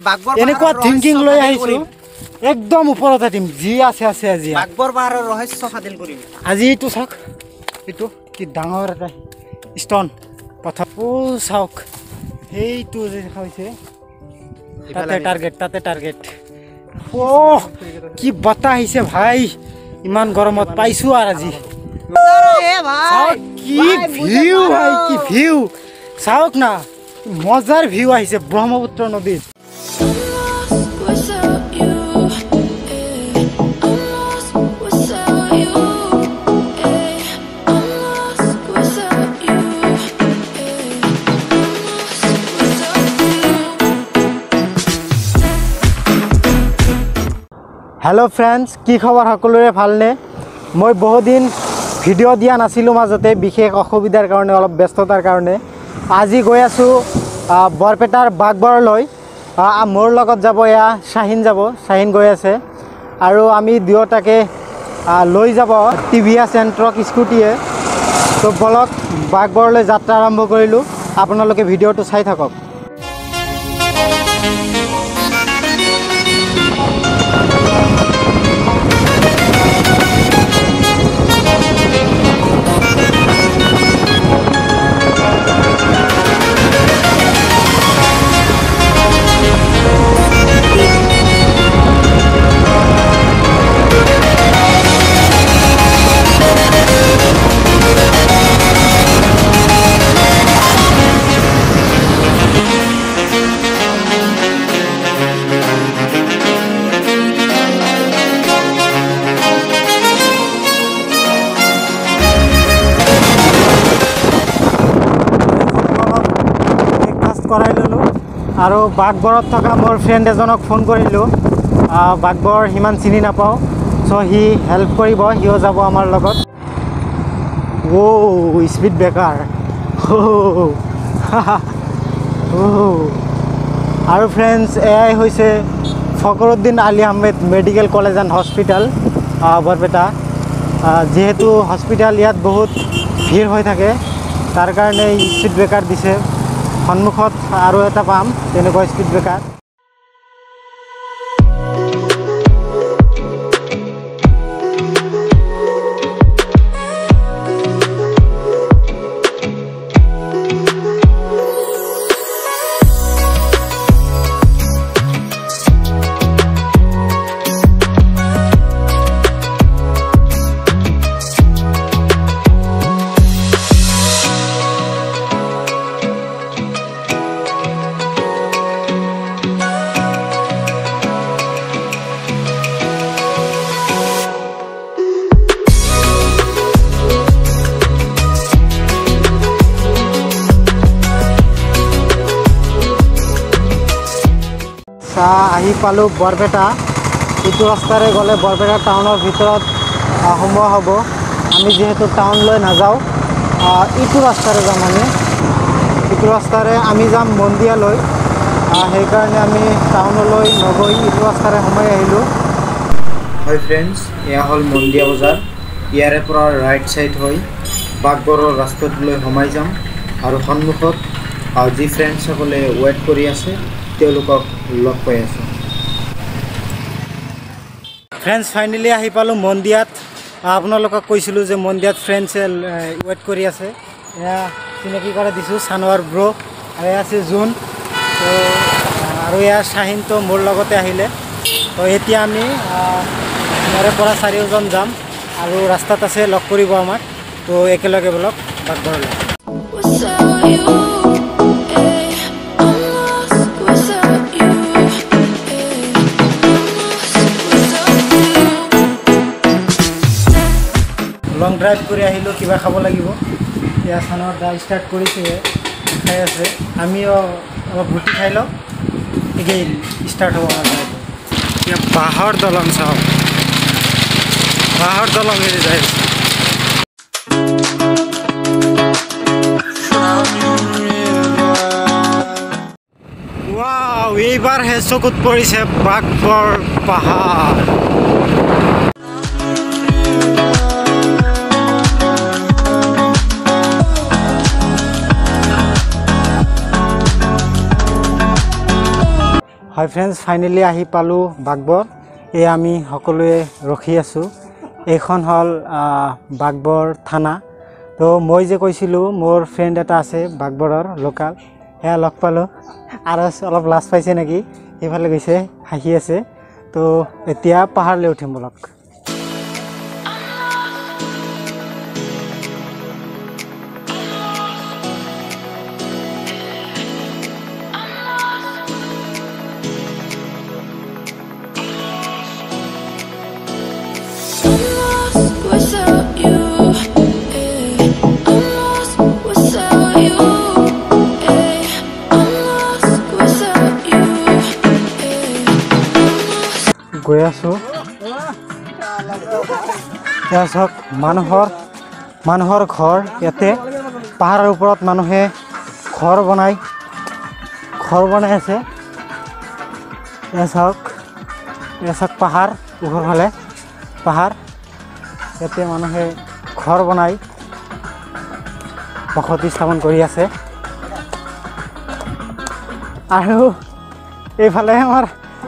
এনেকুৱা থিংকিং লৈ আহিছো একদম ওপৰত আটিম যি আছে আছে আজি বাগবৰ পাহাৰৰ ৰহস্য ফাদিল কৰিম আজি এইটো চাওক এইটো কি ডাঙৰ এটা ষ্টন পথৰ ও চাওক এইটো যে হৈছে তাতে টাৰ্গেট ও কি বতাহ আহিছে ভাই ইমান গৰমত পাইছো আৰু আজি কি ভিউ ভাই কি ভিউ চাওক না মজাৰ ভিউ আহিছে ব্ৰহ্মপুত্ৰ নদীত हेलो फ्रेंड्स की खबर सकलोरे भालने मैं बहुत दिन भिडिओ दिया नासिलो माजते विशेष असुविधार कारणे अलप व्यस्ततार कारणे আজি गई आसो बरपेटार बागबरলৈ मोर लगत যাব या शाहीन गई आछे आरो आमी दुयोटाके লৈ যাব টিভিএছ এণ্ট্ৰক স্কুটিয়ে तो বলক बागबरলৈ যাত্ৰা आरम्भ কৰিলো আপোনালোকে ভিডিওটো চাই থাকক कराई ललो और बागबरत थका मोर फ्रेंड एजनक फोन करिलो बागबर हिमान चिनी नापाओ सो हि हेल्प करिब हिओ जाबो आमार लगत ओ स्पीड ब्रेकार और फ्रेंड्स एआई होइसे फखरुद्दीन आली Ahmed medical college and hospital Barpeta जेहेतु हस्पिटाल इयात बहुत भीड़ हो थाके तार कारणे स्पीड ब्रेकार दिसे सन्मुखत आरो एटा पाम तेनेको स्पीड ब्रेकार आহি पालो बरपेटा इटू रास्तारे गले बरपेटा टाउनर भितरत सोमोৱা হ'ব आमी जेहेतु टाउन লৈ नाजाও इटू रास्तारे जाम माने इटू रास्तारे आमी जाम मन्दियाলৈ সেই কাৰণে আমি টাউনলৈ নগৈ इटू रास्तारे সময় আহিলো हाय फ्रेंड्स या हल मन्दिया बजार ইয়াৰে পৰা राइट साइड হৈ बागबৰৰ ৰাস্তাটোলৈ সময় যাম আৰু সন্মুখত যি फ्रेंड्स সকলে ওয়েট কৰি আছে তেওঁলোকক লগ পাই আছো फ्रेंड्स फाइनली आহি পালো মন্দিয়াত আপোনালোকক কৈছিলো যে মন্দিয়াত फ्रेंड्स ওয়েট কৰি আছে এয়া চিনাকি কৰা দিছো সানৱাৰ ব্ৰো আৰু আছে জুন তো আৰু এয়া শাহিন তো মোৰ লগতে আহিলে তো এতিয়া আমি মৰে পৰা চাৰিওজন যাম আৰু ৰাস্তাত আছে লগ কৰিব আমাক তো একেলগে ব্লক বাগবৰলৈ लंग ड्राइव कर आहिलो किबा खाब লাগিব या सानर दा स्टार्ट কৰিছে খাই আছে আমিও অলপ ৰুটি খাই লও এগেইন স্টাৰ্ট হ'ব আমাৰ या बाहर दलং চাও बाहर दलং এৰি যায় ওয়াও এইবাৰ হে চকুত পৰিছে বাগবৰ পাহাৰ হয় ফ্ৰেণ্ডছ, ফাইনেলি আহি পালোঁ বাঘবৰ। এই আমি সকলোৱে ৰখি আছোঁ। এইখন হ'ল বাঘবৰ থানা। তো মই যে কৈছিলোঁ মোৰ ফ্ৰেণ্ড এটা আছে বাঘবৰৰ লোকাল, সেয়া লগ পালোঁ। আৰু অলপ লাজ পাইছে নেকি, সেইফালে গৈছে, হাঁহি আছে। তো এতিয়া পাহাৰলৈ উঠিম বলক। Without you, I'm lost without you. I'm lost without you. গৈ আছোঁ। এয়া চাওক মানুহৰ ঘৰ ইয়াতে। পাহাৰৰ ওপৰত মানুহে ঘৰ বনাই আছে। এয়া চাওক পাহাৰ, ওপৰ ফালে পাহাৰ। ইয়াতে মানুহে ঘৰ বনাই বসতি স্থাপন কৰি আছে। আৰু এইফালে আমাৰ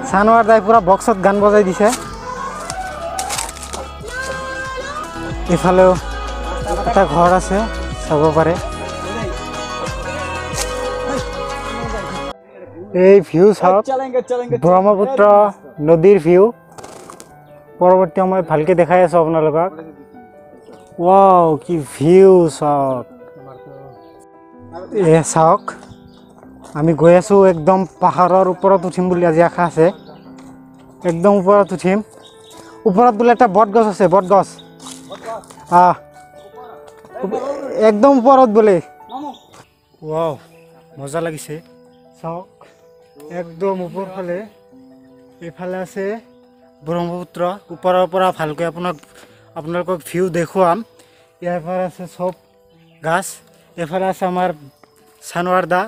চানোৱাৰ দাই পুৰা বক্সত গান বজাই দিছে। এইফালেও এটা ঘৰ আছে, চাব পাৰে। এই ভিউ চাওক, ব্ৰহ্মপুত্ৰ নদীৰ ভিউ। পৰৱৰ্তী সময়ত ভালকৈ দেখাই আছোঁ আপোনালোকক। ৱাও, কি ভিউ চাওক। চাওক আমি গৈ আছোঁ, একদম পাহাৰৰ ওপৰত উঠিম বুলি আজি আশা আছে। একদম ওপৰত উঠিম। ওপৰত বোলে এটা বট গছ আছে, বট গছ। একদম ওপৰত বোলে। ৱাও, মজা লাগিছে। চাওক একদম ওপৰ ফালে, এইফালে আছে ব্ৰহ্মপুত্ৰ। ওপৰৰ পৰা ভালকৈ আপোনালোকক ভিউ দেখুৱাম। ইয়াৰ পৰা আছে চব গাছ। এইফালে আছে আমাৰ চানোৱাৰ দা,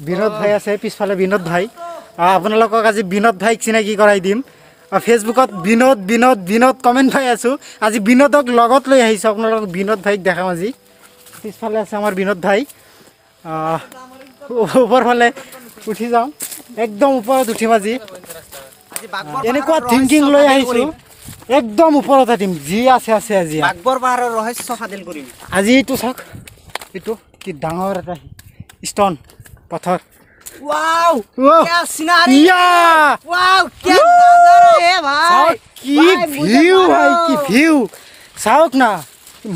বিনোদ ভাই আছে পিছফালে, বিনোদ ভাই। আপোনালোকক আজি বিনোদ ভাইক চিনাকি কৰাই দিম। ফেচবুকত বিনোদ কমেণ্ট পাই আছোঁ। আজি বিনোদক লগত লৈ আহিছোঁ, আপোনালোকক বিনোদ ভাইক দেখাম আজি। পিছফালে আছে আমাৰ বিনোদ ভাই। ওপৰ ফালে উঠি যাওঁ, একদম ওপৰত উঠিম আজি। এনেকুৱা থিংকিং লৈ আহিছোঁ, একদম ওপৰত উঠিম, যি আছে আজি। বাঘবৰ পাহাৰৰ ৰহস্য ফাদিল কৰিম আজি। এইটো চাওক, এইটো কি ডাঙৰ এটা ষ্টন পথৰ। वाओ वाह! क्या सिनारी या! वाओ क्या नजारा है भाई কি ভিউ ভাই, কি ভিউ চাওক না,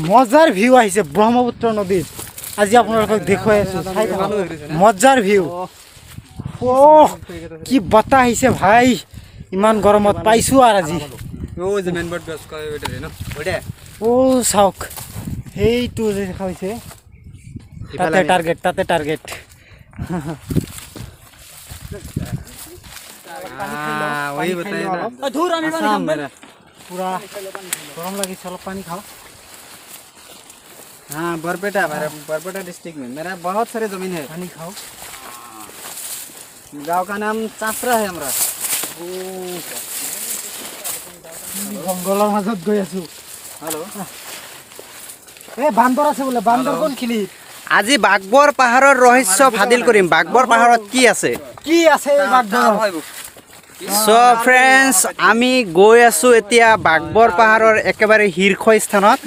মজাৰ ভিউ আহিছে ব্ৰহ্মপুত্ৰ নদীত। আজি আপোনালোকক দেখুৱাই আছোঁ, চাই থাকক, মজাৰ ভিউ। কি বতাহ আহিছে ভাই, ইমান গৰমত পাইছোঁ। আৰু আজি চাওক, সেইটো যে দেখা হৈছে, তাতে টাৰ্গেট। वही बताइए ना पूरा गरम लगी, चलो पानी खाओ। हाँ बरपेटा, बरपेटा डिस्ट्रिक्ट में मेरा बहुत सारे जमीन है। पानी खाओ। गांव का नाम चासरा है हमारा। जंगলৰ মাজত গৈ আছো। हेलो এ বান্দৰ আছে বোলে, বান্দৰ কোন খিলি? আজি বাঘবৰ পাহাৰৰ ৰহস্য ফাদিল কৰিম। বাঘবৰ পাহাৰত কি আছে এই বান্দৰ? সো ফ্ৰেণ্ডছ, আমি গৈ আছো এতিয়া বাঘবৰ পাহাৰৰ একেবাৰে শীৰ্ষ স্থানত।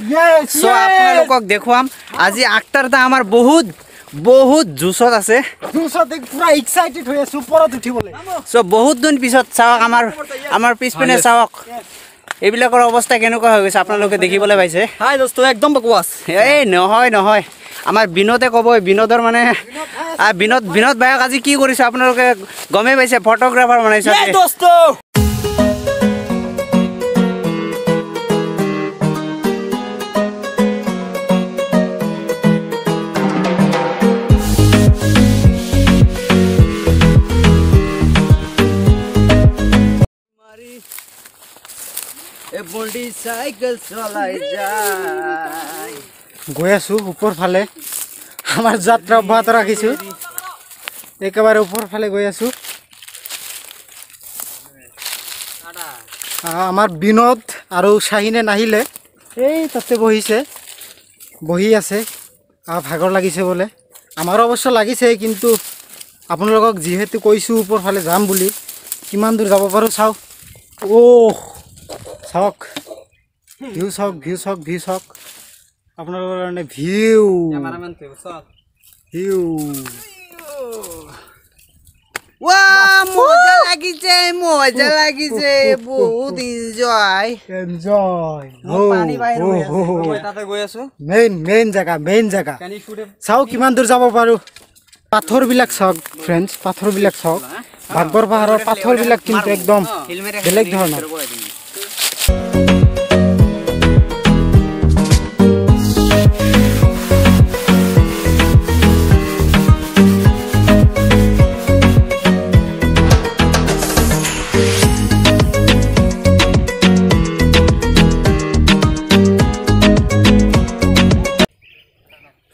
সো আপোনালোকক দেখুৱাম আজি। আক্তাৰদা আমাৰ বহুত জুচত আছে, পুৰা এক্সাইটেড হৈ আছো ওপৰত উঠিবলৈ। সো বহুত দিন পিছত চাওক, আমাৰ পিছপিনে চাওক, এইবিলাকৰ অৱস্থা কেনেকুৱা হৈ গৈছে আপোনালোকে দেখিবলৈ পাইছে। হাই দোস্ত, একদম বকৱাস। এই নহয়, আমাৰ বিনোদে ক'ব। বিনোদৰ মানে বিনোদ ভাইক আজি কি কৰিছে আপোনালোকে গমেই পাইছে, ফটোগ্ৰাফাৰ বনাইছে। দোস্ত চাইকেল চলাই যায়। গৈ আছো ওপৰ ফালে, আমাৰ যাত্ৰা অব্যাহত ৰাখিছোঁ। একেবাৰে ওপৰ ফালে গৈ আছো। আমাৰ বিনোদ আৰু শাহিনে নাহিলে, এই তাতে বহি আছে। ভাগৰ লাগিছে বোলে। আমাৰো অৱশ্য লাগিছে, কিন্তু আপোনালোকক যিহেতু কৈছোঁ ওপৰ ফালে যাম বুলি, কিমান দূৰ যাব পাৰোঁ চাওঁ অ' চাওক ভিউ চাওক আপোনালোকৰ কাৰণে ভিউ মজা লাগিছে বহুত এনজয় পানী বাহিৰ হৈ আছে মই তাতে গৈ আছো মেইন জাগা চাওঁ কিমান দূৰ যাব পাৰোঁ পাথৰবিলাক চাওক ফ্ৰেণ্ডছ পাথৰবিলাক চাওক বাগবৰ পাহাৰৰ পাথৰবিলাক কিন্তু একদম বেলেগ ধৰণৰ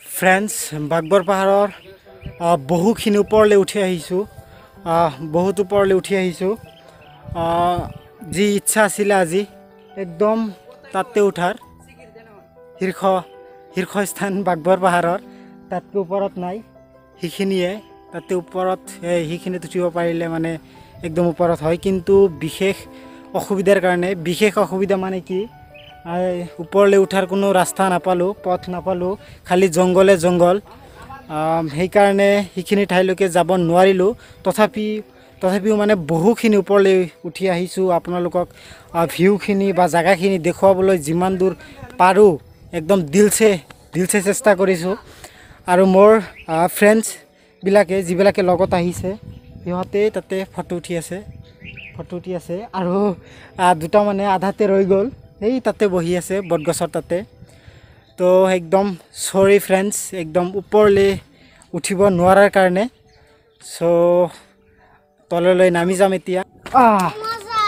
ফ্ৰেণ্ডছ বাগবৰ পাহাৰৰ বহুখিনি ওপৰলৈ উঠি আহিছোঁ বহুত ওপৰলৈ উঠি আহিছোঁ যি ইচ্ছা আছিলে আজি একদম তাতে উঠাৰ শীৰ্ষস্থান বাগবৰ পাহাৰৰ তাতকৈ ওপৰত নাই সেইখিনিয়ে তাতে ওপৰত সেইখিনিত উঠিব পাৰিলে মানে একদম ওপৰত হয় কিন্তু বিশেষ অসুবিধাৰ কাৰণে বিশেষ অসুবিধা মানে কি ওপৰলৈ উঠাৰ কোনো ৰাস্তা নাপালোঁ পথ নাপালোঁ খালি জংঘল সেইকাৰণে সেইখিনি ঠাইলৈকে যাব নোৱাৰিলোঁ তথাপিও মানে বহুখিনি ওপৰলৈ উঠি আহিছোঁ আপোনালোকক ভিউখিনি বা জেগাখিনি দেখুৱাবলৈ যিমান দূৰ পাৰোঁ একদম দিলছে চেষ্টা কৰিছোঁ আৰু মোৰ ফ্ৰেণ্ডছবিলাকে যিবিলাকে লগত আহিছে সিহঁতে তাতে ফটো উঠি আছে আৰু দুটা মানে আধাতে ৰৈ গ'ল এই তাতে বহি আছে বটগছৰ তাতে তো একদম চৰি ফ্ৰেণ্ডছ একদম ওপৰলৈ উঠিব নোৱাৰাৰ কাৰণে চ' তললৈ নামি যাম এতিয়া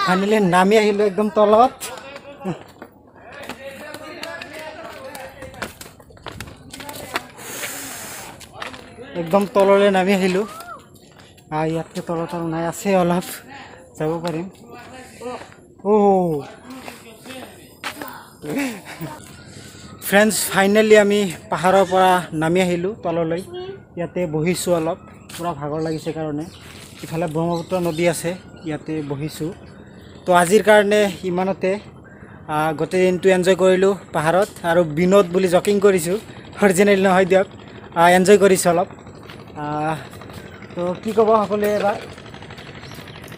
ফাইনেলি নামি আহিলোঁ একদম তলত একদম তললৈ নামি আহিলোঁ ইয়াতকৈ তলত আৰু নাই আছে অলপ যাব পাৰিম ফ্ৰেণ্ডছ ফাইনেলি আমি পাহাৰৰ পৰা নামি আহিলোঁ তললৈ ইয়াতে বহিছোঁ অলপ পূৰা ভাগৰ লাগিছে কাৰণে ইফালে ব্ৰহ্মপুত্ৰ নদী আছে ইয়াতে বহিছোঁ তো আজিৰ কাৰণে ইমানতে গোটেই দিনটো এনজয় কৰিলোঁ পাহাৰত আৰু বিনোদ বুলি জকিং কৰিছোঁ অৰিজিনেল নহয় দিয়ক এনজয় কৰিছোঁ অলপ তো কি ক'ব সকলোৱে এবাৰ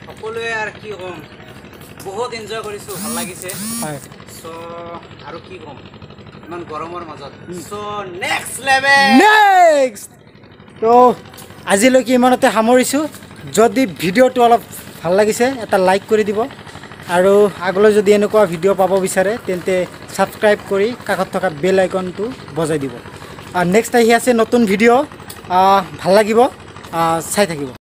সকলোৱে আৰু কি ক'ম বহুত এনজয় কৰিছোঁ ভাল লাগিছে হয় চ' আৰু কি ক'ম ইমান গৰমৰ মাজত চ' নেক্সট তো আজিলৈকে ইমানতে সামৰিছোঁ যদি ভিডিঅ'টো অলপ ভাল লাগিছে এটা লাইক কৰি দিব আৰু আগলৈ যদি এনেকুৱা ভিডিঅ' পাব বিচাৰে তেন্তে ছাবস্ক্ৰাইব কৰি কাষত থকা বেল আইকনটো বজাই দিব নেক্সট আহি আছে নতুন ভিডিঅ' ভাল লাগিব চাই থাকিব